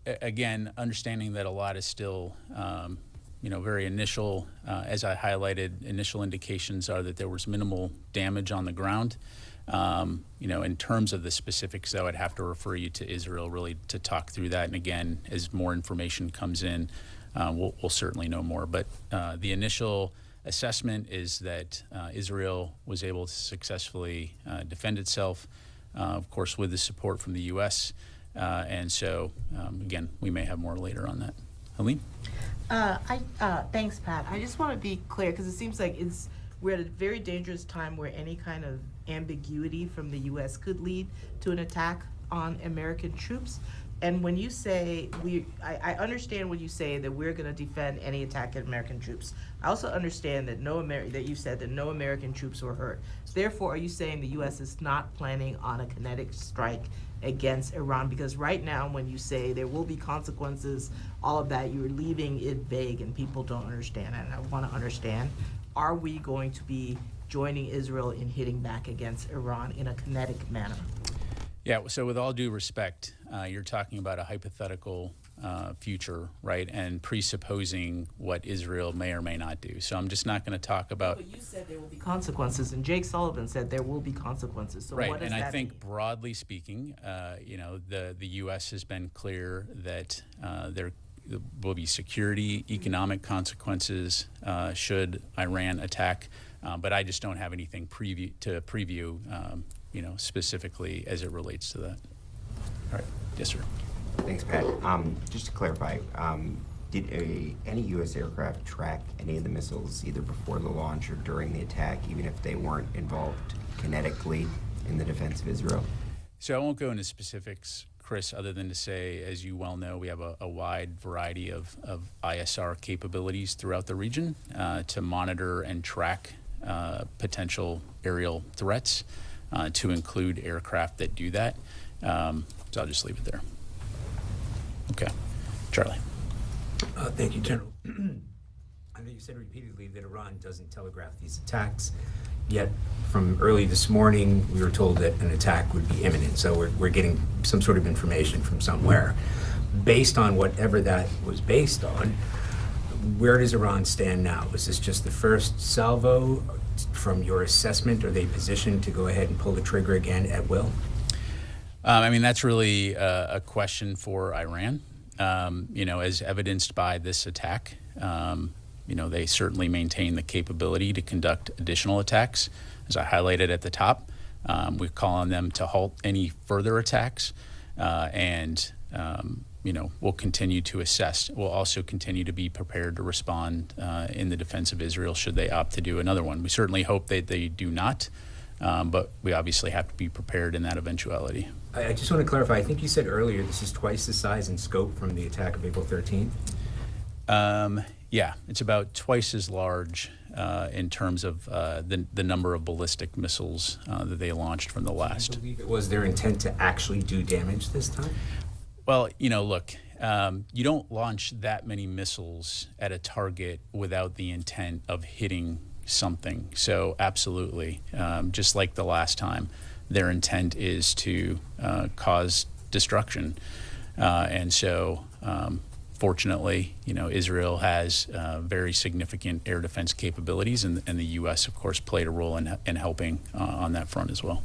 again, understanding that a lot is still, very initial. As I highlighted, initial indications are that there was minimal damage on the ground. In terms of the specifics, though, I'd have to refer you to Israel really to talk through that. And again, as more information comes in, we'll certainly know more. But the initial assessment is that Israel was able to successfully defend itself, of course, with the support from the U.S. And so, again, we may have more later on that. Helene? Thanks, Pat. I just want to be clear because it seems like we're at a very dangerous time where any kind of ambiguity from the U.S. could lead to an attack on American troops. And when you say I understand when you say that we're going to defend any attack on American troops. I also understand that that you said that no American troops were hurt. Therefore, are you saying the U.S. is not planning on a kinetic strike against Iran? Because right now, when you say there will be consequences, all of that, you're leaving it vague and people don't understand. And I want to understand, are we going to be joining Israel in hitting back against Iran in a kinetic manner? Yeah, so with all due respect, you're talking about a hypothetical future, right? And presupposing what Israel may or may not do. So I'm just not going to talk about... But you said there will be consequences, and Jake Sullivan said there will be consequences. So right, what does and that I think mean? broadly speaking, the U.S. has been clear that there will be security, economic consequences should Iran attack. But I just don't have anything to preview, specifically as it relates to that. All right. Yes, sir. Thanks, Pat. Just to clarify, did any U.S. aircraft track any of the missiles either before the launch or during the attack, even if they weren't involved kinetically in the defense of Israel? So I won't go into specifics, Chris, other than to say, as you well know, we have a wide variety of ISR capabilities throughout the region to monitor and track potential aerial threats, to include aircraft that do that. So I'll just leave it there. Okay. Charlie. Thank you, General. I know you said repeatedly that Iran doesn't telegraph these attacks, yet from early this morning we were told that an attack would be imminent. So we're getting some sort of information from somewhere. Based on whatever that was based on, where does Iran stand now? Is this just the first salvo? From your assessment, are they positioned to go ahead and pull the trigger again at will? That's really a question for Iran. As evidenced by this attack, they certainly maintain the capability to conduct additional attacks. As I highlighted at the top, we call on them to halt any further attacks, and we'll continue to assess. We'll also continue to be prepared to respond in the defense of Israel should they opt to do another one. We certainly hope that they do not, but we obviously have to be prepared in that eventuality. I just want to clarify, I think you said earlier this is twice the size and scope from the attack of April 13th? Yeah, it's about twice as large in terms of the number of ballistic missiles that they launched from the last. Do you believe it was their intent to actually do damage this time? Well, look, you don't launch that many missiles at a target without the intent of hitting something. So absolutely, just like the last time, their intent is to cause destruction. And so, fortunately, Israel has very significant air defense capabilities, and the U.S., of course, played a role in helping on that front as well.